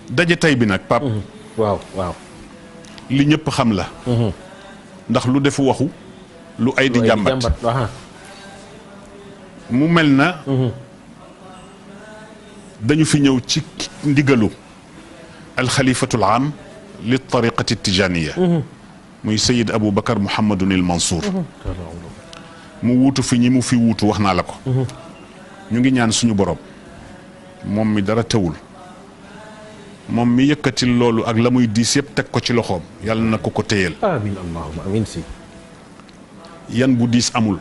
daje tey bi nag Pape. waaw waaw. li ñëpp xam la. ndax lu defu waxu. lu ay di jàmbat mu mel na. dañu fi ñëw ci ndigalu. alxalifatul am li tariqati tijaniya. muy Sayid Aboubacar Mouhamadunil Mansour. mu wuutu fi ñi mu fi wuutu wax naa la ko. ñu ngi ñaan suñu borom. moom mi dara tewul. moom mi yëkkatil loolu ak la muy diis yëpp teg ko ci loxoom yàlla na ko ko téyel. amiin allahumma amiin si. yan bu diis amul.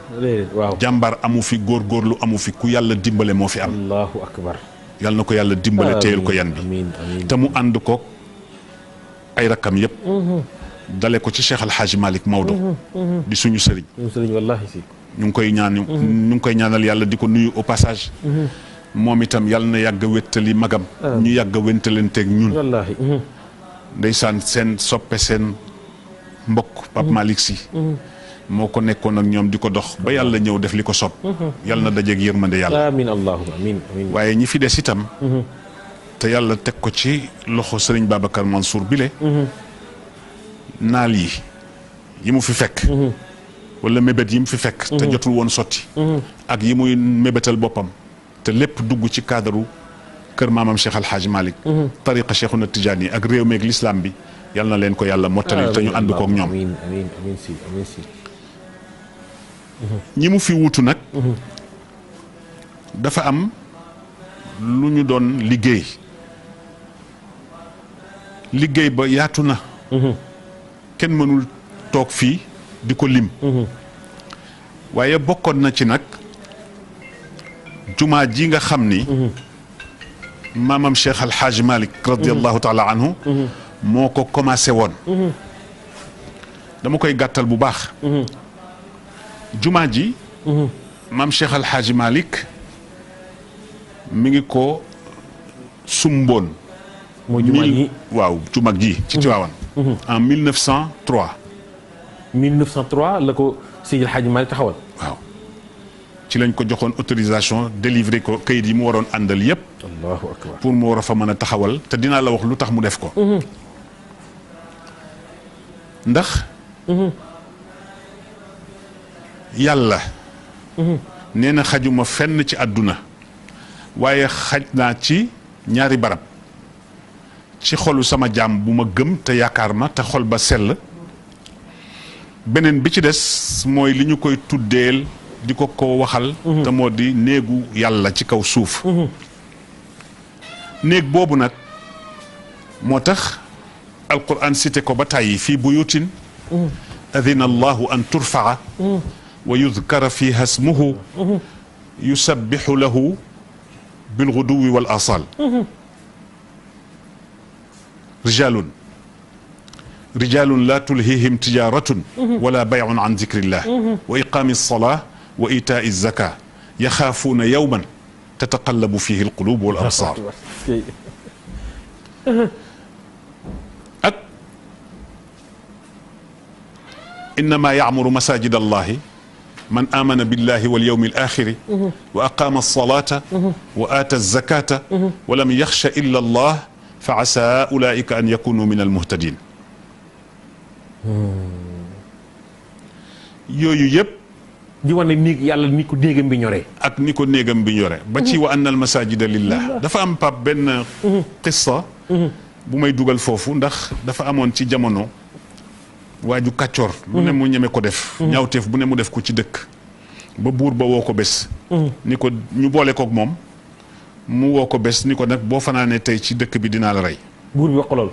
waaw jàmbaar amu fi góorgóorlu amu fi ku yàlla dimbale moo fi am. allahu akbar. yàlla na ko yàlla dimbale téyel ko yan bi. te mu ànd ko ay rakkam yëpp. dale ko ci Cheikh Al Hadj Malick Maodo. di suñu sëriñ. wallaahi si. ñu ngi koy ñaan ñu ngi koy ñaanal yàlla di ko nuyu au passage. moom itam yàlla na yàgg a wéttali magam. ñu yàgg a wéttalanteeg ñun. wallaahi. ndeysaan seen soppe seen mbokk Pape Malick Sy. moo ko nekkoon ak ñoom di ko dox ba yàlla ñëw def li ko sopp. yàlla na dajeeg yërmande yàlla. amiin allahumma amiin amiin. waaye ñi fi des itam. te yàlla teg ko ci loxo Serigne Babacar Mansour bile. naal yi mu fi fekk. wala mébét yi mu fi fekk. te jotul woon sotti. ak yi muy mébétal boppam. te lépp dugg ci cadre kër maamam Cheikh Al Hadj Malick. tariqa Cheikhuna Tidiane ak réew meeg l'islam bi yal na leen ko yàlla mottali te ñu ànd koog ñoom. amiin amiin amiin si amiin si. ñi mu fi wuutu nag. dafa am lu ñu doon liggéey. liggéey ba yaatu na. kenn mënul toog fii di ko lim. waaye bokkoon na ci nag. jumaa ji nga xam ni. maamam Cheikh Al Hadj Malick radiallahu taala anhu. moo ko commencé woon. dama koy gàttal bu baax. jumaa ji. maam Cheikh Al Hadj Malick mi ngi ko sumboon. mooy jumaa ji waaw jumaa ji ci Tiwaawan. en 1903. 1903 la ko Seydi El Hadji Malick taxawal. waaw. ci lañ ko joxoon autorisation délivré ko kayit yi mu waroon àndal yépp. allahu akbar. pour mu war a fa mën a taxawal te dinaa la wax lu tax mu def ko. ndax. yàlla. nee na xajuma fenn ci àdduna. waaye xaj naa ci ñaari barab. ci xolu sama jaam bu ma gëm te yaakaar ma te xol ba sell. beneen bi ci des mooy li ñu koy tuddeel. di ko waxal. te moo di néegu yàlla ci kaw suuf. néeg boobu nag moo tax alquran cité ko ba tàyyi fii buyutin adina allahu an turfaa wa yudkara fiha smuhu yusabixu lahu bilguduwi wal asal rijalun la tulhihim tijaratun wala bayun an zikrillah wa iqami alsalaa wa itaa zaka yaxaafuuna yawman tataqallabu fihi alqulub wal absar ak innama yacmuru masajid allahi man amana billahi wal yawmi al axiri wa aqama alsalata wa aata alzakata wa lam yaxsha illa allah fa asa ulaika an yakunu min almuhtadin yooyu yëpp di wane ni yàlla ni ko néegam bi ñoree. ak ni ko néegam bi ñoree. ba ci wa anna al masajida lillah. dafa am pap benn qissa bu may dugal foofu ndax dafa amoon ci jamono waaju kàccoor. lu ne mu ñeme ko def. ñaawteef bu ne mu def ko ci dëkk. ba buur ba woo ko bés. ni ko ñu boole koog moom mu woo ko bés ni ko nag boo fanaanee tey ci dëkk bi dinaa la rey. buur bi wax ko lool.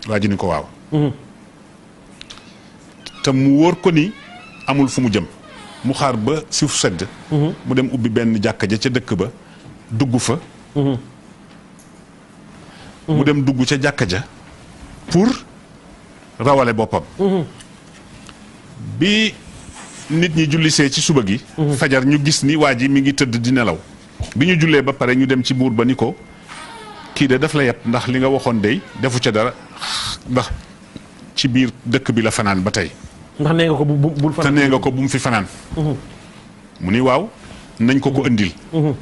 waa ji ni ko waaw. te mu wóor ko ni amul fu mu jëm. mu xaar ba suuf sedd. mu dem ubbi benn jàkka ja ca dëkk ba dugg fa. mu dem dugg ca jàkka ja pour rawale boppam. bi nit ñi jullisee ci suba gi. fajar ñu gis ni waa ji mi ngi tëdd di nelaw. bi ñu jullee ba pare ñu dem ci buur ba ni ko kii de daf la yeb ndax li nga waxoon dey defu ca dara ndax ci biir dëkk bi la fanaan ba tey. ndax nee nga ko bul fanaan te nee nga ko bu mu fi fanaan. mu ni waaw nañ ko ko indil.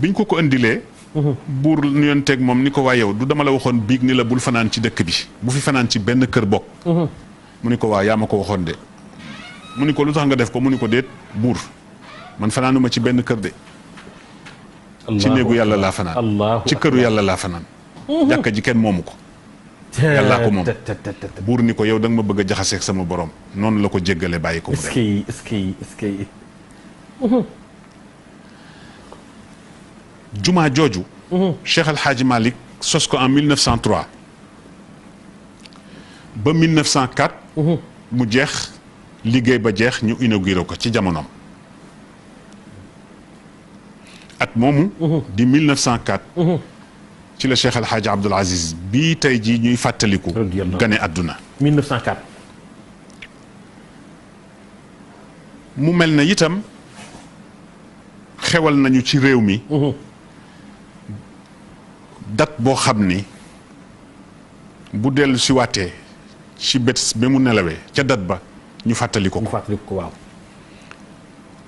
biñ ko ko indilee buur nuyonteeg moom ni ko waa yow du dama la waxoon biig ni la bul fanaan ci dëkk bi bu fi fanaan ci benn kër bokk mu ni ko waa yaa ma ko waxoon de mu ni ko lu tax nga def ko mu ni ko déet buur man fanaanuma ci benn kër de ci néegu yàlla laa fanaan ci këru yàlla laa fanaan jàkka ji kenn moomu ko yàllaa ko moom buur ni ko yow da nga ma bëgg a jaxaseeg sama borom noonu la ko jéggale bàyyi ko mu dem est-ce jumaa jooju Cheikh El Hadji Malick sos ko en 1903 ba 1904 mu jeex liggéey ba jeex ñu inauguré ko ci jamonoom at moomu di 1904 ci la Cheikh El Hadji Abdoul Aziz bii tey jii ñuy fàttaliku gane àdduna 1904 mu mel na itam xewal nañu ci réew mi date boo xam ni bu dellu si waatee ci bés ba mu nelawee ca date ba ñu fàttali ko waaw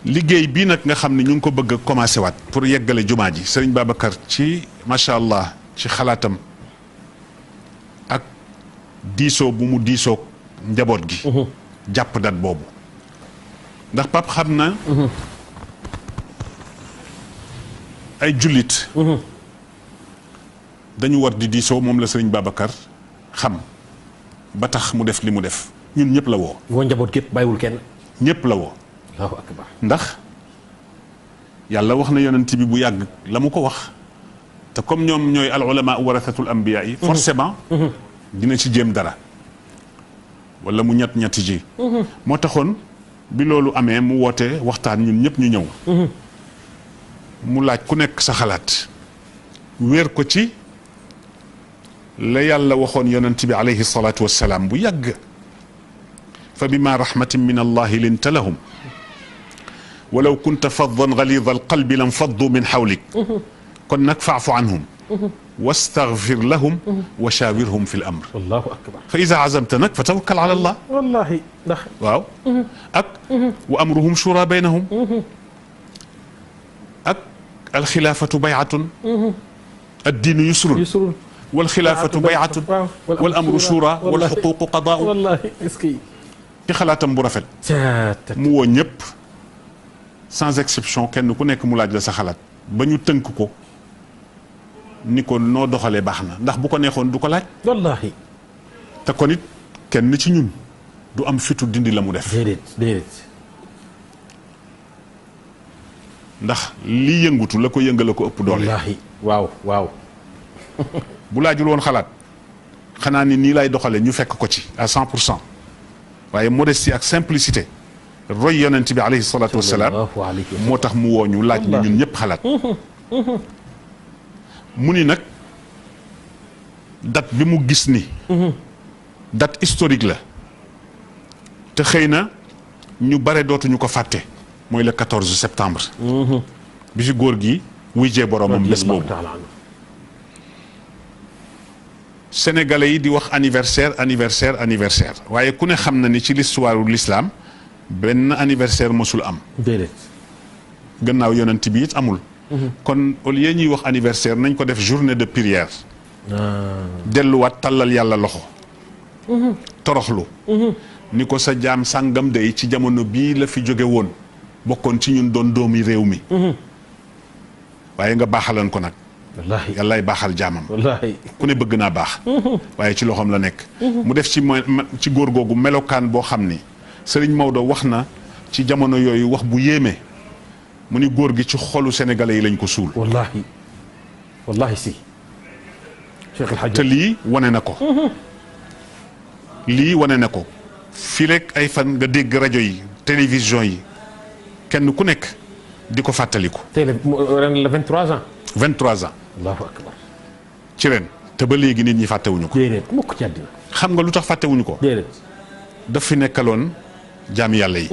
liggéey bii nag nga xam ne ñu ngi ko bëgg a commencé waat pour yeggale jumaa ji Serigne Babacar ci macha allah ci xalaatam ak diisoo bu mu diisoo njaboot gi jàpp date boobu ndax pap xam na ay jullit dañu war di diisoo moom la Serigne Babacar xam ba tax mu def li mu def ñun ñëpp la woo njaboot gépp bàyyiwul kenn ñëpp la woo Allahu akbar ndax yàlla wax na yonent bi bu yàgg la mu ko wax te comme ñoom ñooy al ulama warasatul anbiya yi forcément dina ci jéem dara wala mu ñetti ji moo taxoon bi loolu amee mu woote waxtaan ñun ñëpp ñu ñëw mu laaj ku nekk sa xalaat wéer ko ci la yàlla waxoon yonent bi alayhi salaatu wassalaam bu yàgg fa bima rahmatin min allahi linta lahum walaw kunta faddan galida alqalbi lam faddu min xawlik kon nag faafu anhum wastaghfir lahum wa shawirhum fi l amr allahu akbar fa ida azamta nag fa tawakkal ala allah wallahi ndax waaw ak wa amruhum shura baynahum ak alxilaafatu bayatun addiinu yusrun والخلافة بيعة والأمر شورى والحقوق قضاء والله اسكي ci xalaatam bu rafet mu woo ñëpp sans exception kenn ku nekk mu laaj la sa xalaat ba ñu tënk ko ni ko noo doxalee baax na ndax bu ko neexoon du ko laaj wallahi te kon it kenn ci ñun du am fitu dindi la mu def déedéet ndax lii yëngutu la ko yëngala ko ëpp doole wallahi waaw bu laajul woon xalaat xanaa ni nii lay doxale ñu fekk ko ci à 100% waaye modestie ak simplicité roy yonent bi alayhi salaatu wassalaam moo tax mu woo ñu laaj ni ñun ñëpp xalaat mu ni nag date bi mu gis ni date historique la te xëy na ñu bare dootuñu ko fàtte mooy le 14 septembre bi fi góor gi wujjee boromam bés boobu sénégalais yi di wax anniversaire waaye ku ne xam na ni ci l'histoire u l'islam benn anniversaire mosul am déedéet gannaaw yonent bi it amul kon au lieu ñuy wax anniversaire nañ ko def journée de prière delluwaat tàllal yàlla loxo toroxlu ni ko sa jaam sàngam day ci jamono bii la fi jóge woon bokkoon ci ñun doon doomi réew mi waaye nga baaxalan ko nag wallaahi yàllaay baaxal jaamam wallaahi ku ne bëgg naa baax waaye ci loxoom la nekk mu def ci góor googu melokaan boo xam ni Serigne Maodo wax na ci jamono yooyu wax bu yéeme mu ni góor gi ci xolu sénégalais yi lañ ko suul wallaahi si Cheikh El Hadj te lii wane na ko fii rek ay fan nga dégg rajo yi télévision yi kenn ku nekk di ko fàttaliku tey ren la 23 ans 23 ans allahu akbar ci ren te ba léegi nit ñi fàttewuñu ko déedéet mukk ci àddina xam nga lu tax fàttewuñu ko déedéet daf fi nekkaloon jaami yàlla yi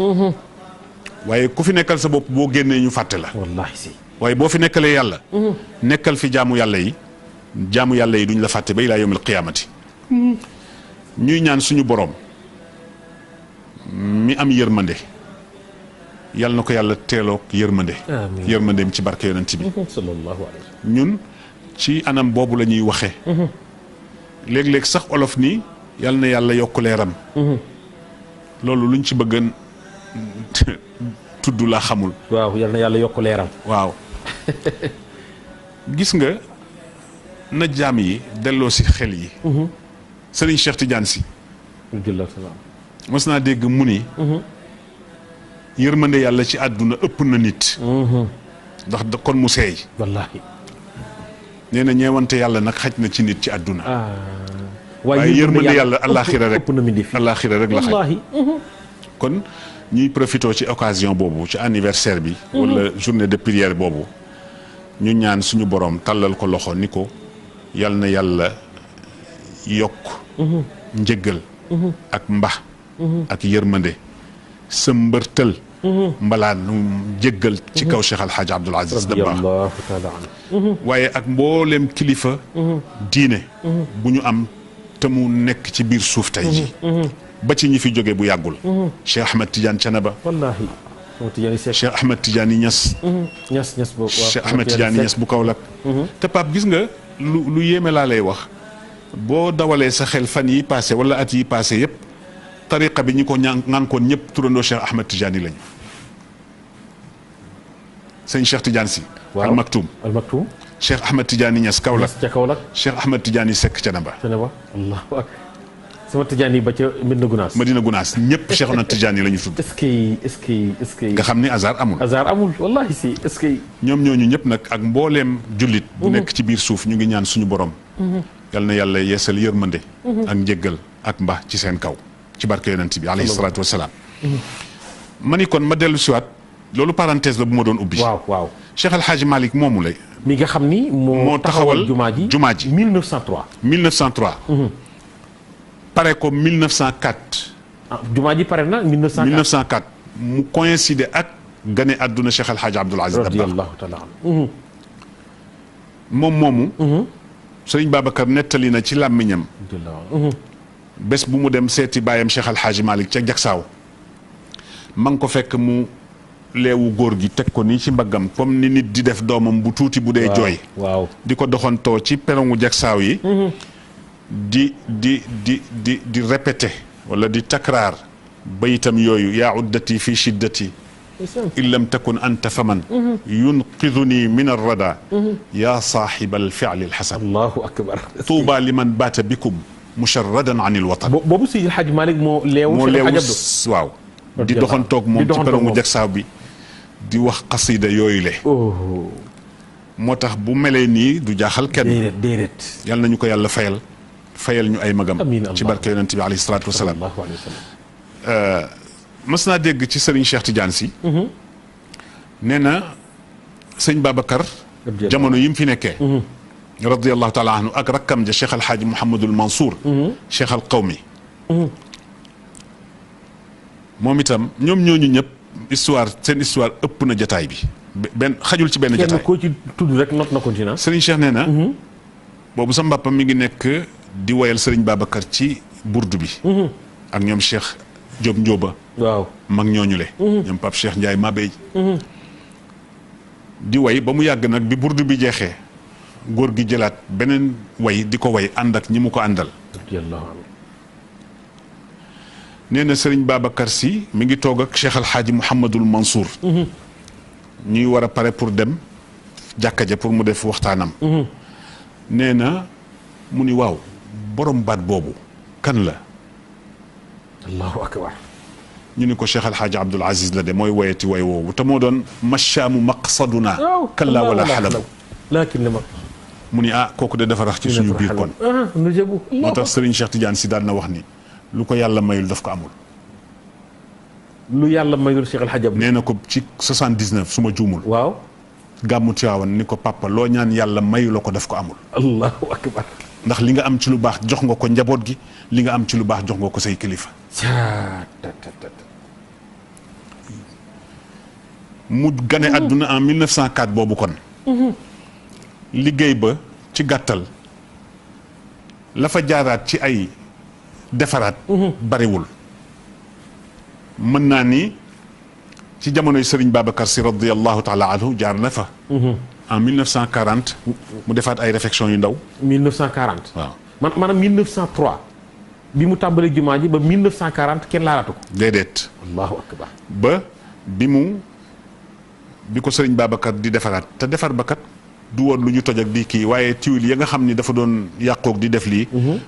waaye ku fi nekkal sa bopp boo génnee ñu fàtte la wallaahi si waaye boo fi nekkalee yàlla nekkal fi jaamu yàlla yi duñ la fàtte ba ilaa yawmil qiyaamati ñuy ñaan suñu boroom mi am yërmande yàlla na ko yàlla teeloog yërmandeem ci barke yonent bi sallallahu alayhi ñun ci anam boobu la ñuy waxee. léeg-léeg sax olof ni yal na yàlla yokk leeram. loolu luñ ci bëgg tudd laa xamul. waaw yal na yàlla yokk leeram. waaw gis nga na jaam yi delloo si xel yi. Serigne Cheikh Tidiane Sy. mos naa dégg mu ni. yërmande yàlla ci àdduna ëpp na nit. ndax da kon mu seey. wallaahi. nee na ñeewante yàlla nag xaj na ci nit ci àdduna. waaye yërmande yàlla àllaaxira rek ëpp na mindi fi àllaaxira rek la xaj. wallaahi. kon ñuy profité ci occasion boobu ci anniversaire bi. wala journée de prière boobu. ñu ñaan suñu borom tàllal ko loxo ni ko yal na yàlla yokk. njëggal. ak mbax. ak yërmande. sa mbërtël. mbalaan jéggal ci kaw Cheikh Al Hadj Abdoul Aziz Dabakh radiyallahu taala anhu. waaye ak mbooleem kilifa. diine. bu ñu am te mu nekk ci biir suuf tey ji ba ci ñi fi jóge bu yàggul. Cheikh Ahmed Tidiane Thiénaba. wallaahi. Cheikh Ahmed Tidiane Niass. Niass boobu waaw. Cheikh Ahmed Tidiane Niass bu Kaolack. te Pape gis nga lu yéeme laa lay wax boo dawalee sa xel fan yi passé wala at yi passé yëpp tariqa bi ñi ko ñànkoon ñëpp turandoo Cheikh Ahmed Tidiane lañu. sëñ Cheikh Tidiane Sy. waaw Al Maktoum. Al Maktoum. Cheikh Ahmed Tidiane Niass Kaolack. ca Kaolack. Cheikh Ahmed Tidiane Seck Thiénaba. Thiénaba allahu akbar. sama Tidiane yi ba ca Medina Gounass. Madina Gounass ñëpp Cheikh Ahmed Tidiane la ñu tudd. est-ce que nga xam ni hasard amul. hasard amul wallaahi si est-ce que. ñoom ñooñu ñëpp nag ak mbooleem jullit. bu nekk ci biir suuf ñu ngi ñaan suñu borom. yal na yàlla yeesal yërmande. ak njëggal ak mba ci seen kaw. ci barke yonent bi alayhi salaatu wasalaam. ma ni kon ma dellu siwaat loolu parenthèse la bu ma doon ubbi. waaw waaw. Cheikh Al Hadj Malick moomu lay. mi nga xam ni moo taxawal jumaa ji 1903. 1903. pare ko 1904. jumaa ji pare na 1904. 1904 mu coïncide ak gane àdduna Cheikh Al Hadj Abdoul Aziz Dabakh. radiyallahu taala anhu. moom moomu. Sëriñ Babacar nettali na ci làmmiñam. bés bu mu dem seeti baayam Cheikh Al Hadj Malick ca Jaksaaw. ma ngi ko fekk mu leewu góor gi teg ko nii ci mbaggam comme ni nit di def doomam bu tuuti bu dee jooy. waaw di ko doxantoo ci perongu Jaksaaw yi. di répété wala di takraar bayitam yooyu yaa uddati fi shiddati in lam takun anta faman yunqiduni min arrada yaa saaxiba alfiali alxasan allahu akbar. tuuba liman baata bikum musharradan an ilwatan. boobu Seydi El Hadji Malick moo leewu. waaw. di doxantoog moom ci perongu Jaksaaw bi di wax xasida yooyu le. moo tax bu melee nii du jaaxal kenn. déedéet. yal nañu ko yàlla fayal ñu ay magam. amiin ci barke yonent bi alayhi salaatu wasalaam. mas naa dégg ci Serigne Cheikh Tidiane Sy. nee na sëñ Babacar. jamono yi mu fi nekkee. radiyallahu taala anhu ak rakkam ja Cheikh Al Hadj Mouhamadul Mansour. Cheikh Al Qawmi. moom itam ñoom ñooñu ñëpp seen histoire ëpp na jataay bi. benn xajul ci benn jataay kenn koo ci tudd rek not na continent. Serigne Cheikh nee na. boobu sa mbàppam mi ngi nekk di woyal Serigne Babacar ci burdu bi. ak ñoom Cheikh Diop Ndioba. waaw mag ñooñu le. ñoom Pape Cheikh Ndiaye Mabey. di way ba mu yàgg nag bi burdu bi jeexee góor gi jëlaat beneen way di ko way ànd ak ñi mu ko àndal. nee na Serigne Babacar Sy mi ngi toog ak Cheikh Al Hadj Mouhamadul Mansour. ñuy war a pare pour dem jàkka ja pour mu def waxtaanam. nee na mu ni waaw borom baat boobu kan la. allahu akbar. ñu ni ko Cheikh Al Hadj Abdoul Aziz la de mooy woyati way woowu te moo doon machaamu maqsaduna. kalla wala xalabu. laakin li ma. mu ni kooku de dafa rax ci suñu biir kon. moo tax Serigne Cheikh Tidiane Sy daan na wax ni lu ko yàlla mayul daf ko amul. lu yàlla mayul Cheikh Al Hadj Abdou. nee na ko ci 79 su ma juumul. waaw. gàmmu Tiwaawan ni ko papa loo ñaan yàlla mayu la ko daf ko amul. allahu akbar. ndax li nga am ci lu baax jox nga ko njaboot gi li nga am ci lu baax jox nga ko say kilifa. mu gane àdduna en 1904 boobu kon. liggéey ba ci gàttal la fa jaaraat ci ay defaraat. bariwul. mën naa ni ci jamonoy Serigne Babacar Sy radiyallahu taala anhu jaar na fa. en 1940 mu defaat ay réflexions yu ndaw. 1940. waaw maanaam 1903 bi mu tàmbalee jumaa ji ba 1940 kenn laalatu ko. déedéet. allahu akbar. ba bi ko sëriñ Babacar di defaraat te defar ba kat du woon lu ñu toj ak di kii waaye tiwil ya nga xam ni dafa doon yàqoog di def lii.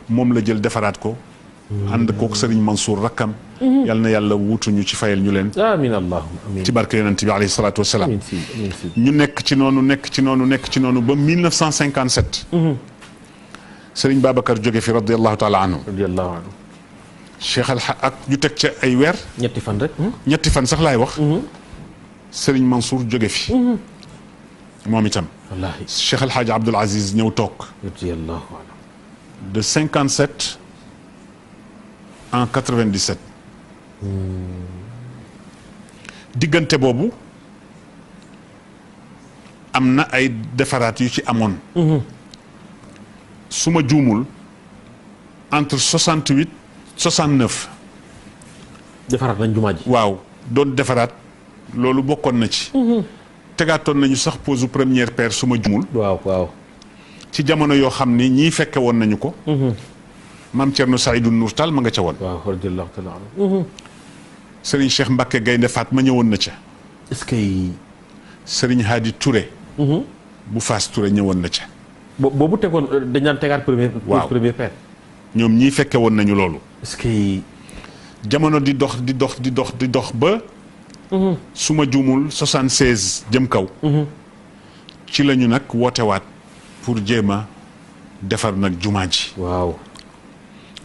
moom la jël defaraat ko. ànd kook sëriñ Mansour rakkam. yal na yàlla wuutuñu ci fayal ñu leen. amiin allahumma amiin. ci barke yonent bi alayhi salaatu wa salaam. amiin si amiin si. ñu nekk ci noonu ba 1957. sëriñ Babacar jóge fi radiyallahu taala anhu. radiyallahu anhu. Cheikh ak ñu teg ca ay weer. ñetti fan rek. ñetti fan sax laay wax. sëriñ Mansour jóge fi. moom itam. wallaahi. Cheikh El Hadj Abdoul Aziz ñëw toog. radiyallahu anhu. de 57 en 97. diggante boobu am na ay defaraat yu ci amoon. su ma juumul entre 68 69. defaraat nañ jumaa ji. waaw doon defaraat loolu bokkoon na ci. tegaatoon nañu sax pose première pierre su ma juumul. waaw. ci jamono yoo xam ni ñii fekke woon nañu ko. maam Thierno Saïdou Nour Tall ma nga ca woon. waaw radiyallahu taala anhu. Serigne Cheikh Mbacke Gaynde Fatma ñëwoon na ca. est-ce que. Serigne Hadi Touré. bu Faas Touré ñëwoon na ca. boobu tegoon dañ daan tegaat première. waaw première paire. ñoom ñii fekke woon nañu loolu. est-ce que. jamono di dox ba. su ma juumul 76 jëm kaw. ci la ñu nag wootewaat pour jéem a defar nag jumaa ji. waaw.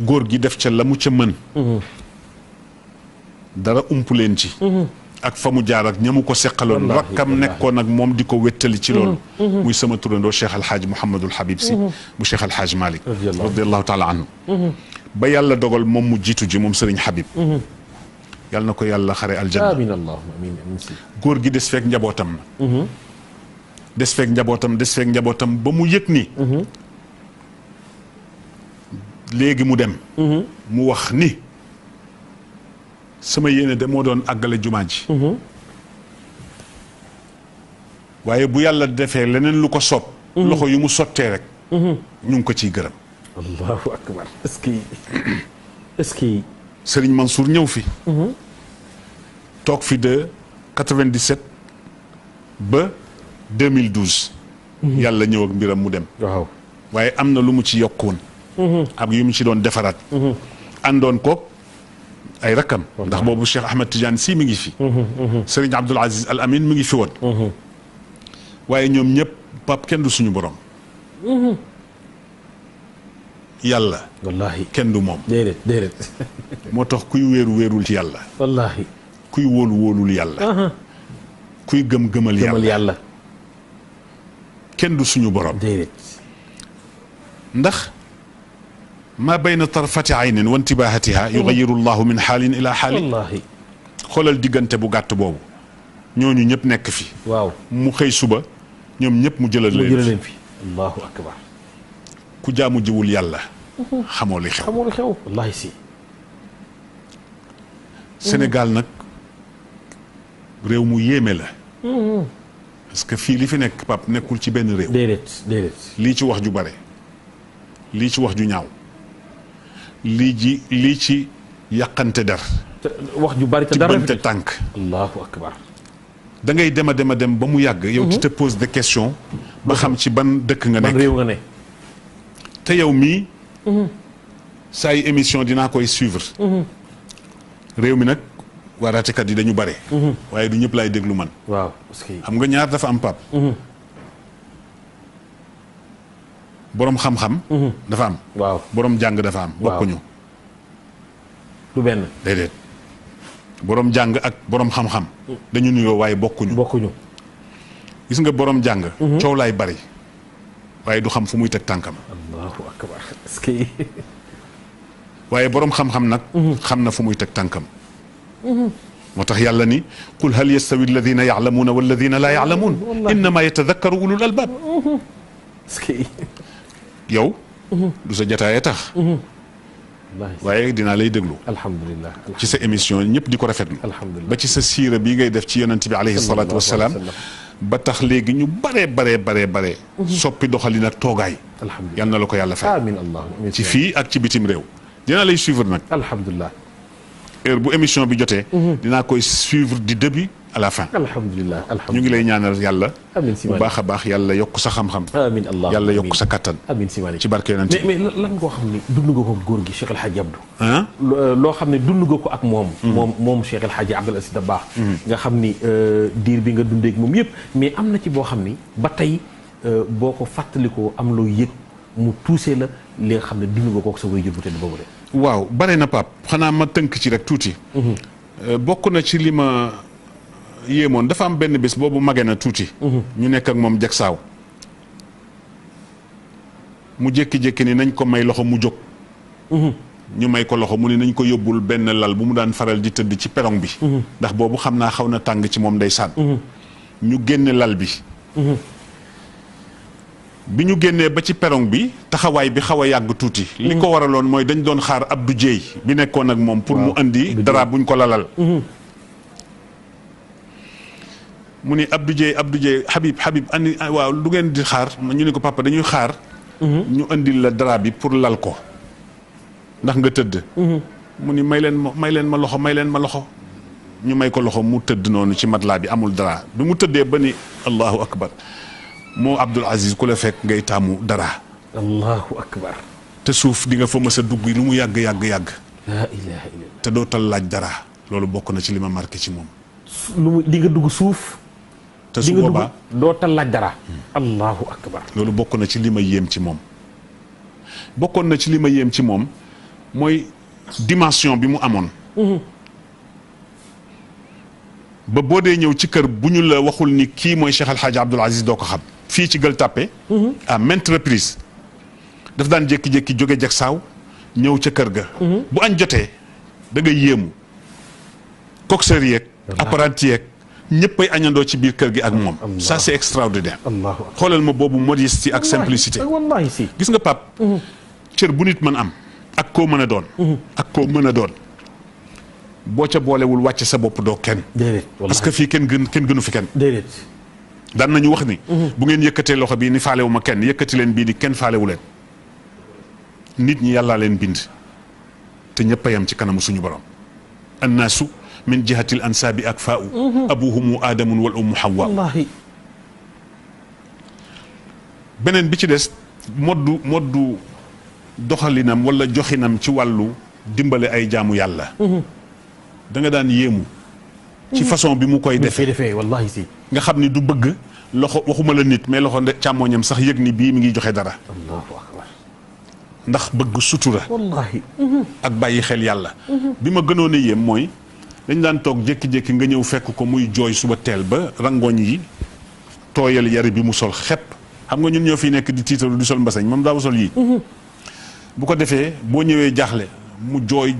góor gi def ca la mu ca mën. dara ump leen ci. ak fa mu jaar ak ñamu ko seqaloon. rakkam nekkoon ak moom di ko wéttali ci loolu. muy sama turandoo Cheikh Al Hadj Mouhamadul Habib si. bu Cheikh Al Hadj Malick. radiyallahu taala anhu. ba yàlla dogal moom mu jiitu ji moom Serigne Habib. yàlla na ko yàlla xare aljanna. amiin allahumma amiin si. góor gi des feek njabootam na. des feek njabootam ba mu yëg ni. léegi mu dem. mu wax ni. sama yéene de moo doon àggale jumaa ji. waaye bu yàlla defee leneen lu ko soob. loxo yu mu sottee rek. ñu ngi ko ciy gërëm. allahu akbar. est-ce que. Serigne Mansour ñëw fi. toog fi de 97 ba 2012. yàlla ñëw ak mbiram mu dem. waaw. waaye am na lu mu ci yokkoon. ak yu mu ci doon defaraat. àndoon ko ay rakkam. ndax boobu Cheikh Ahmed Tidiane si mi ngi fi. Serigne Abdoul Aziz Al Amin mi ngi fi woon. waaye ñoom ñëpp pap kenn du suñu borom. yàlla. wallaahi kenn du moom. déedéet. moo tax kuy wéerul ci yàlla. wallaahi. kuy wóolul yàlla. kuy gëmal yàlla. kenn du suñu borom. déedéet. ndax ma bayna tarfati aynin wa intibaahatiha yugayiru llahu min xaalin ila xaalin. wallaahi. xoolal diggante bu gàtt boobu. ñooñu ñëpp nekk fi. waaw. mu xëy suba ñoom ñëpp mu jëlal leen fi. allahu akbar. ku jaamu jiwul yàlla. xamoo li xew. wallaahi si. Sénégal nag réew mu yéeme la. parce que fii li fi nekk pap nekkul ci benn réew. déedéet. lii ci wax ju bare. lii ci wax ju ñaaw. lii ci yàqante der. wax ju bari te dara tibbante tànk. allahu akbar. da ngay dem a dem ba mu yàgg. yow tu te poses des questions. ba xam ci ban dëkk nga nekk. ban réew nga ne. te yow mii. saa yu émission dinaa koy suivre. réew mi nag waaraatekat yi dañu bare. waaye du ñëpp laay déglu man. waaw parce que. xam nga ñaar dafa am pap boroom xam-xam. dafa am. waaw boroom jàng dafa am. bokkuñu. du benn. déedéet boroom jàng ak boroom xam-xam. dañu nuyoo waaye bokkuñu. gis nga boroom jàng. coow laay bari. waaye du xam fu muy teg tànkam. allahu akbar. est-ce que. waaye boroom xam-xam nag. xam na fu muy teg tànkam. moo tax yàlla ni qul hal yastawi alladina ya'lamuuna walladina laa ya'lamuun innama yatadakkaru ulul albaab. est-ce que. yow. du sa jataayee tax. waaye dinaa lay déglu. alhamdulilah. ci sa émission ñëpp di ko rafetlu. alhamdulilah ba ci sa siira bii ngay def ci yonent bi alayhi salaatu wa salaam. ba tax léegi ñu bare soppi doxalin ak toogaay. alhamdulilah yal na la ko yàlla fay. amiin allah ci fii ak ci bitim réew. dinaa lay suivre nag. alhamdulilah. heure bu émission bi jotee. dinaa koy suivre du début à la fin. alhamdulilah ñu ngi lay ñaanal yàlla. amiin si bu baax a baax yàlla yokk sa xam-xam. amiin allah yàlla yokk sa kattan. amiin si Malick ci barke yonent bi. mais lan ngoo xam ne dund nga ko góor gi Cheikh El Hadj Abdou. loo xam ne dund nga ko ak moom. moom Cheikh El Hadj Abdoul Aziz Dabakh. nga xam ni diir bi nga dundee ak moom yëpp mais am na ci boo xam ni ba tey boo ko fàttalikoo am loo yëg mu tuusee la li nga xam ne dund nga ko ak sa waajur bu tedd boobu de. waaw bare na Pape xanaa ma tënk ci rek tuuti. bokk na ci li ma yéemoon dafa am benn bés boobu mage na tuuti. ñu nekk ak moom jagsaaw mu jékki-jékki ni nañ ko may loxo mu jóg. ñu may ko loxo mu ni nañ ko yóbbul benn lal bu mu daan faral di tëdd ci perong bi. ndax boobu xam naa xaw na tàng ci moom ndeysaan. ñu génne lal bi. bi ñu génnee ba ci perong bi taxawaay bi xaw a yàgg tuuti. li ko waraloon mooy dañ doon xaar Abdou Dieye bi nekkoon ak moom. pour mu andi dara buñ ko lalal. mu ni Abdou Dieye Habib andi waaw lu ngeen di xaar ñu ne ko papa dañuy xaar. ñu andil la dara bi pour lal ko ndax nga tëdd. mu ni may leen ma loxo. ñu may ko loxo mu tëdd noonu ci matelas bi amul dara bi mu tëddee ba ni allahu akbar. moo Abdoul Aziz ku la fekk ngay taamu dara. allahu akbar. te suuf di nga fa mës a dugg lu mu yàgg. laa ilaha illallah. te dootal laaj dara. loolu bokk na ci li ma marqué ci moom. di nga dugg suuf. te su boobaa dootal laaj dara. allahu akbar. loolu bokk na ci li ma yéem ci moom. bokkoon na ci li ma yéem ci moom mooy dimension bi mu amoon. ba boo dee ñëw ci kër bu ñu la waxul ni kii mooy Cheikh El Hadj Abdoul Aziz doo ko xam. fii ci Gueule Tapée. à maintes reprises daf daan jékki-jékki jóge Jaksaaw ñëw ca kër ga. bu añ jotee da ngay yéemu. coxeur yeeg. apprenti yeeg ñëppay añandoo ci biir kër gi ak moom. ça c'est extraordinaire. xoolal ma boobu modestie ak simplicité. wallahi si gis nga Pape. cër bu nit mën am. ak koo mën a doon. ak koo mën a doon. boo ca boolewul wàcc sa bopp doo kenn. déedéet parce que fii kenn gënu fi kenn. déedéet. daan nañu wax ni. bu ngeen yëkkatee loxo bii ni faalewu ma kenn yëkkati leen bii di kenn faalewu leen. nit ñi yàllaa leen bind. te ñëpp a yem ci kanamu suñu borom. annaasu min jihatil ansaabi ak faa'u. abuhumu aadamun wal ummu hawa. wallaahi. beneen bi ci des moddu doxalinam wala joxinam ci wàllu dimbale ay jaamu yàlla. da nga daan yéemu. ci façon bi mu koy defee wallahi si. nga xam ni du bëgg loxo waxuma la nit mais loxo càmmooñam sax yëg ni bii mi ngi joxe dara. allahu akbar. ndax bëgg sutura. wallahi. ak bàyyi xel yàlla. bi ma gënoon a yéem mooy dañ daan toog jékki-jékki nga ñëw fekk ko muy jooy suba teel ba rangoñ yi tooyal yari bi mu sol xepp xam nga ñun ñoo fi nekk di tiitaru di sol mbasañ moom daa sol yii. bu ko defee boo ñëwee jaaxle mu jooy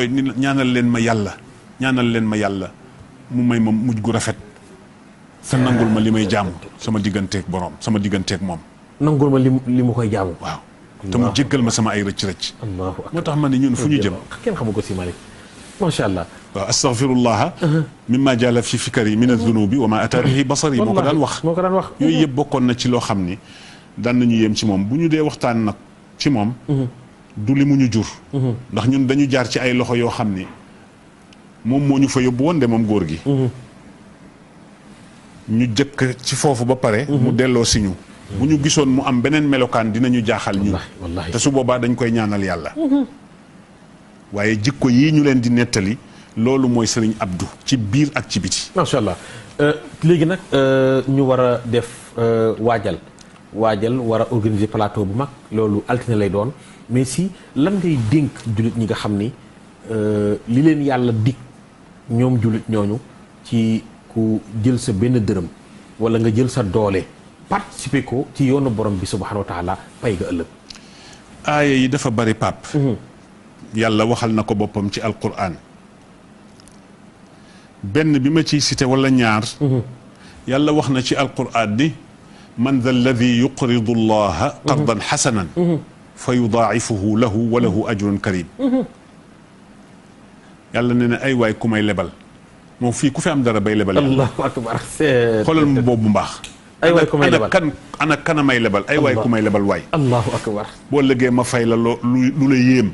ni ñaanal leen ma yàlla mu may ma mujj gu rafet. sa nangul ma li may jaamu sama digganteeg borom sama digganteeg moom. nangul ma li ma koy jaamu. waaw te mu jéggal ma sama ay rëcc-rëcc. allahu akbar. moo tax ma ne ñun fu ñu jëm. kenn xamu ko si Malick macha allah. waaw astaghfirullah mimma jaala fi fikari min adunubi wa ma ata bihi basari moo ko daan wax. yooyu yëpp bokkoon na ci loo xam ni daan nañu yéem ci moom bu ñu dee waxtaan nag ci moom. du li mu ñu jur. ndax ñun dañu jaar ci ay loxo yoo xam ni moom moo ñu fa yóbbu woon de moom góor gi. ñu jëkk ci foofu ba pare. mu delloo si ñu. bu ñu gisoon mu am beneen melokaan dinañu jaaxal ñu. te su boobaa dañ koy ñaanal yàlla. waaye jikko yii ñu leen di nettali loolu mooy Serigne Abdou ci biir ak ci biti. macha allah léegi nag ñu war a def waajal war a organiser plateau bu mag loolu altine lay doon mais si lan ngay dénk jullit ñi nga xam ni li leen yàlla dig ñoom jullit ñooñu ci ku jël sa benn dërëm wala nga jël sa doole participer ko ci yoonu borom bi subhanahu wa taala pay nga ëllëg. aaya yi dafa bari pap yàlla waxal na ko boppam ci alquran benn bi ma ciy cité wala ñaar. yàlla wax na ci alquran ni man dha alladi yuqridu allaha qardan xasanan fa yudaa'ifuhu lahu wa lahu ajrun karim. yàlla nee na ay waay ku may lebal moom fii ku fi am dara bay lebal yàlla. allahu akbar. c'est xoolal mu boobu mbaax. ay waay ku may lebal ana kan a may lebal ay waay ku may lebal waay. allahu akbar. boo lëggee ma fay la lu la yéem.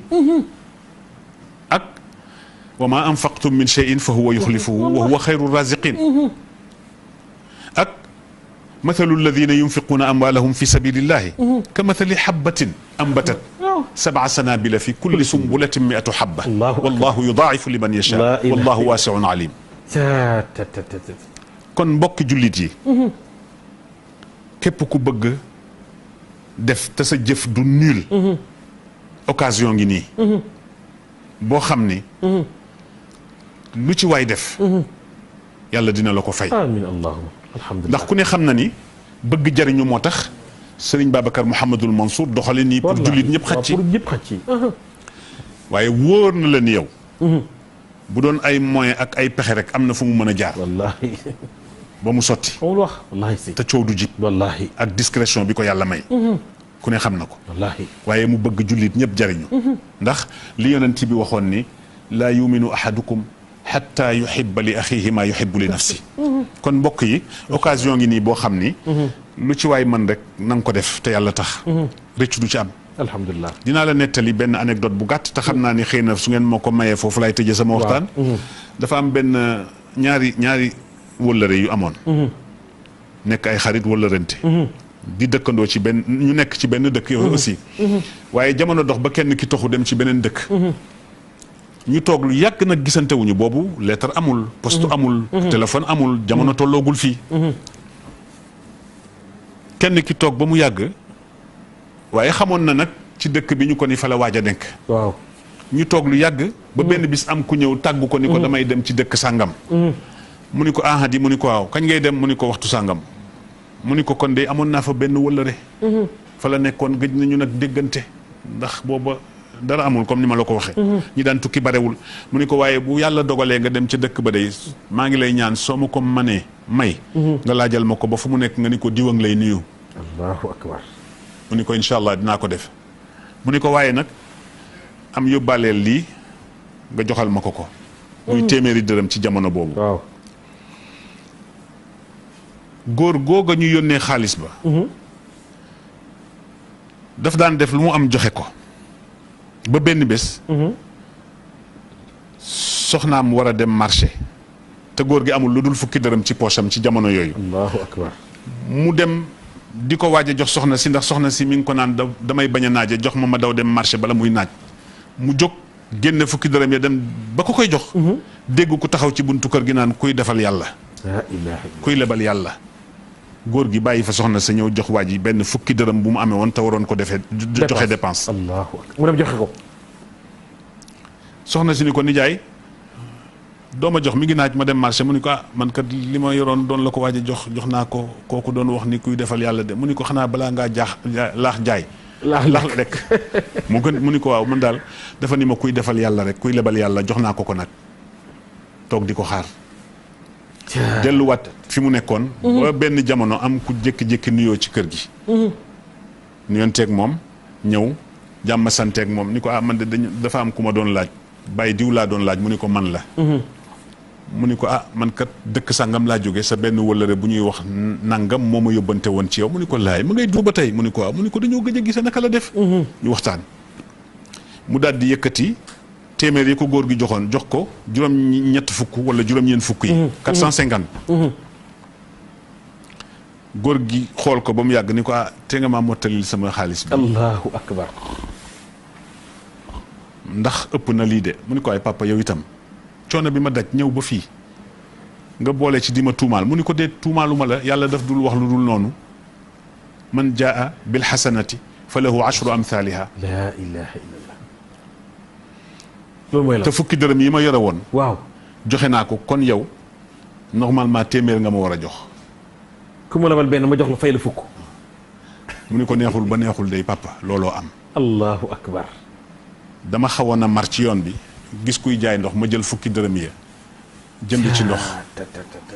ak wa ma anfaqtum min shay'in fa huwa yuxlifuhu wa huwa xayru raziqin. ak mathalu alladina yunfiquuna amwaalahum fi sabilillahi ka mathali habbatin ambatat sab'a sanabila fi kulli sumbulatin mi'atu habba wallahu yudaa'ifu liman yasha wallahu waasi'un alim. kon mbokki jullit yi. képp ku bëgg def te sa jëf du nul. occasion ngi nii. boo xam ni. lu ci waay def. yàlla dina la ko fay. amiin allahumma alhamdulillah. ndax ku ne xam na ni bëgg jariñu moo tax Serigne Babacar Mouhamadul Mansour doxale nii pour jullit ñëpp xaj ci. pour ñëpp xaj ci. waaye wóor na la ni yow. bu doon ay moyen ak ay pexe rek am na fu mu mën a jaar. wallaahi. ba mu sotti. amul wax wallaahi si. te coow du jib. wallaahi. ak discrétion bi ko yàlla may. ku ne xam na ko. wallaahi. waaye mu bëgg jullit ñëpp jariñu. ndax li yonent bi waxoon ni laa yuminu ahadukum xatta yuhibba li axihi maa yuhibbu li nafsi. kon mbokk yi occasion ngi nii boo xam ni. lu ci waay mën rek na nga ko def te yàlla tax. rëcc du ci am. alhamdulilah. dinaa la nettali benn anecdote bu gàtt te xam naa ni xëy na su ngeen moo ko mayee foofu laay tëjee sama waxtaan. dafa am benn ñaari wëllëre yu amoon. nekk ay xarit wëllërente. di dëkkandoo ci benn ñu nekk ci benn dëkk yow aussi. waaye jamono dox ba kenn ki toxu dem ci beneen dëkk. ñu toog lu yàgg nag gisante wuñu boobu lettre amul. poste amul. téléphone amul jamono tolloogul fii. kenn ki toog ba mu yàgg. waaye xamoon na nag ci dëkk bi ñu ko ni fa la waaj a nekk. waaw ñu toog lu yàgg. ba benn bis am ku ñëw tàggu ko ni ko damay dem ci dëkk sàngam. mu ni ko ahadi mu ni ko waaw kañ ngay dem mu ni ko waxtu sàngam. mu ni ko kon de amoon naa fa benn wëllëre. fa la nekkoon gëj nañu nag déggante ndax booba dara amul comme ni ma la ko waxee. ñi daan tukki barewul. mu ni ko waaye bu yàlla dogalee nga dem ca dëkk ba day maa ngi lay ñaan soo ma ko manee may. nga laajal ma ko ba fu mu nekk nga ni ko diwang lay nuyu. allahu akbar. mu ni ko incha allah dinaa ko def. mu ni ko waaye nag am yóbbaaleel lii nga joxal ma ko. muy téeméeri dërëm ci jamono boobu. waaw. góor googa ñu yónnee xaalis ba. daf daan def lu mu am joxe ko. ba benn bés. soxnaam war a dem marché. te góor gi amul lu dul fukki dërëm ci poosam ci jamono yooyu. allahu akbar. mu dem di ko waaj a jox soxna si ndax soxna si mi ngi ko naan damay bañ a naaje jox ma daw dem marché bala muy naaj. mu jóg génne fukki dërëm ya dem ba ko koy jox. dégg ku taxaw ci buntu kër gi naan kuy defal yàlla. la ilaha kuy lebal yàlla. góor gi bàyyi fa soxna sa ñëw jox waa ji benn fukki dërëm bu mu amee woon te waroon ko defee. joxe dépense. allahu akbar. mu dem joxe ko. soxna si ni ko nijaay doo ma jox mi ngi naaj ma dem marché mu ni ko ah man kat li ma yoroon doon la ko waaj a jox naa ko kooku doon wax ni kuy defal yàlla de mu ni ko xanaa balaa ngaa laax jaay. laax rek mu ni ko waaw man daal dafa ni ma kuy defal yàlla rek kuy lebal yàlla jox naa ko nag toog di ko xaar. delluwaat fi mu nekkoon. ba benn jamono am ku jékki-jékki nuyoo ci kër gi. nuyonteeg moom ñëw jàmm santeeg moom ni ko ah man de dafa am ku ma doon laaj bàyyi diw laa doon laaj mu ni ko man la. mu ni ko ah man kat dëkk sangam laa jóge sa benn wëllëre bu ñuy wax nangam moo ma yóbbante woon ci yow mu ni ko laay ma ngay du ba tey mu ni ko waaw mu ni ko dañoo gëj a gise naka la def. ñu waxtaan mu daal di yëkkati téeméer yi ko góor gi joxoon jox ko juróom-ñett fukk wala juróom-ñeent fukk yi. 450. góor gi xool ko ba mu yàgg ni ko ah te nga maa mottalil sama xaalis bi. allahu akbar. ndax ëpp na lii de mu ni ko ay papa yow itam. coono bi ma daj ñëw ba fii nga boole ci di ma tuumaal mu ni ko dee tuumaaluma la yàlla daf dul wax lu dul noonu man jaa bil xasanati fa lahu ashru amthaliha. la ilaha illallah. loolu mooy la te fukki dërëm yi ma yore woon. waaw joxe naa ko kon yow normalement téeméer nga ma war a jox. ku ma labal benn ma jox la fay la fukk. mu ni ko neexul ba neexul day papa looloo am. allahu akbar. dama xawoon a mar ci yoon bi. gis kuy jaay ndox ma jël fukki dërëm ya jënd ci ndox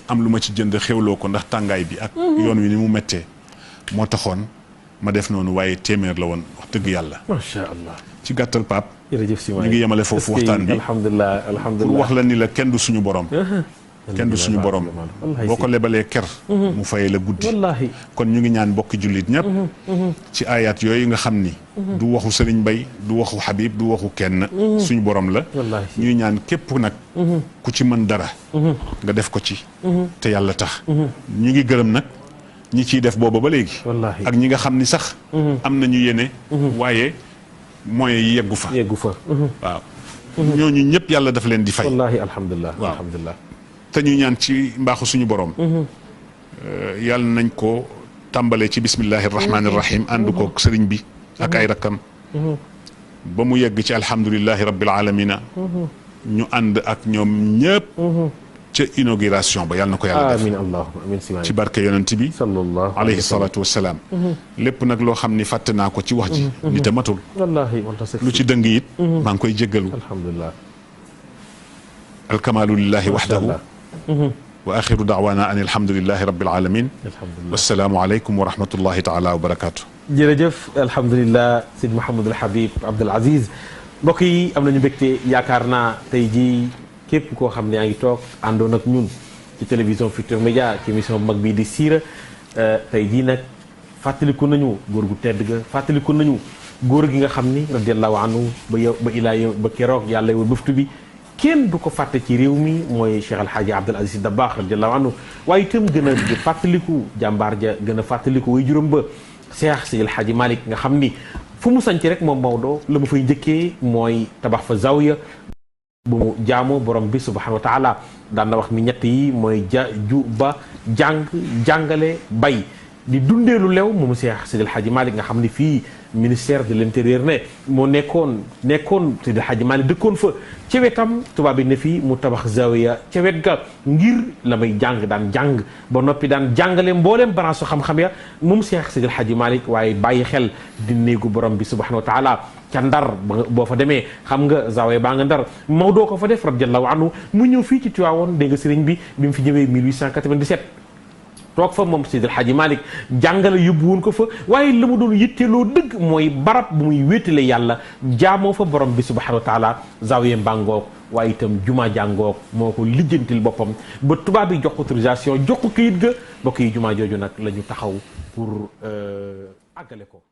am lu ma ci jënd xewloo ko ndax tàngaay bi ak yoon wi ni mu méttee moo taxoon ma def noonu waaye téeméer la woon wax dëgg yàlla. macha allah. ci gàttal Pape. jërëjëf si ñu ngi yemale foofu waxtaan bi alhamdulilah alhamdulilah pour wax la ni la kenn du suñu borom. kenn du suñu borom boo ko lebalee ker mu fayee la guddi wallaahi kon ñu ngi ñaan bokki jullit ñëpp ci ayat yooyu nga xam ni du waxu Sëriñ Bay du waxu Habib du waxu kenn suñu borom la ñuy ñaan képp nag ku ci mën dara nga def ko ci te yàlla tax ñu ngi gërëm nag ñi ciy def booba ba léegi ak ñi nga xam ni sax am nañu yéene waaye moyens yi yeggu fa waaw ñooñu ñëpp yàlla dafa leen di fay wallaahi alhamdulilah alhamdulilah te ñu ñaan ci mbaaxu suñu borom yàlla nañ ko tàmbalee ci bismillahi rahmaani rahim ànd ko sëriñ bi ak ay rakkam ba mu yegg ci alhamdulilahi rabbil alamina ñu ànd ak ñoom ñëpp ca inauguration ba yàlla na ko yàlla def amiin allahumma amiin ci barke yonent bi sallallahu alayhi salaatu wassalaam lépp nag loo xam ni fàtte naa ko ci wax ji nit a matul wallaahi lu ci dëng it maa ngi koy jéggalu alhamdulilah alkamaalu lillahi waxdahu wa axiru daawaana an alhamdulilahi rabbil alamin wassalaamu aleykum wa rahmatullahi taala wa barakaatu jërëjëf alhamdulilah Seydi Mouhamadul Habib Abdoul Aziz mbokk yi am nañu mbégte yaakaar naa tey jii képp koo xam ne yaa ngi toog àndoon ak ñun ci télévision Futurs Médias ci émission bu mag bii di siira tey jii nag fàttaliku nañu góor gu tedd ga fàttaliku nañu góor gi nga xam ni radiallahu anhu ba yow ba ilaa yow ba keroog yàlla yow bëftu bi kenn du ko fàtte ci réew mi mooy Cheikh Alhaaji Abdoul Aziz Sy Dabakh radiallahu anhu waaye itam gën a fàttaliku jàmbaar ja gën a fàttaliku way juróom ba Cheikh Seydi El Hadji Malick nga xam ni fu mu sanc rek moom Maodo la mu fay njëkkee mooy tabax fa zawiya bu mu jaamoo borom bi subhanahu wa taala daan na wax ni ñett yi mooy ba jàng jàngale bay di dundee lu lew moom Cheikh Seydi El Hadji Malick nga xam ni fii ministère de l'intérieur ne moo nekkoon Seydi El Hadji Malick dëkkoon fa ca wetam tubaab bi ne fii mu tabax zawiya ca wet ga ngir la may jàng daan jàng ba noppi daan jàngale mbooleem branche xam-xam ya moom Cheikh Seydi El Hadji Malick waaye bàyyi xel di néegu borom bi subhanahu wa taala ca ndar boo fa demee xam nga zawiya baa nga ndar Maodo ko fa def radiallahu anhu mu ñëw fii ci Tiwaawoon dégg nga sëriñ bi mu fi ñëwee 1897 toog fa moom Seydi El Hadji Malick jàngale yóbbu woon ko fa waaye la mu doon yitteeloo dëgg mooy barab bu muy wéetale yàlla jaamoo fa borom bi subhanahu wa taala zawiya mbàngoog waaye itam juma jàngoog moo ko lijjantil boppam ba tubaab bi jox autorisation jox ko këyit ga bokk yi juma jooju nag la ñu taxaw pour àggale ko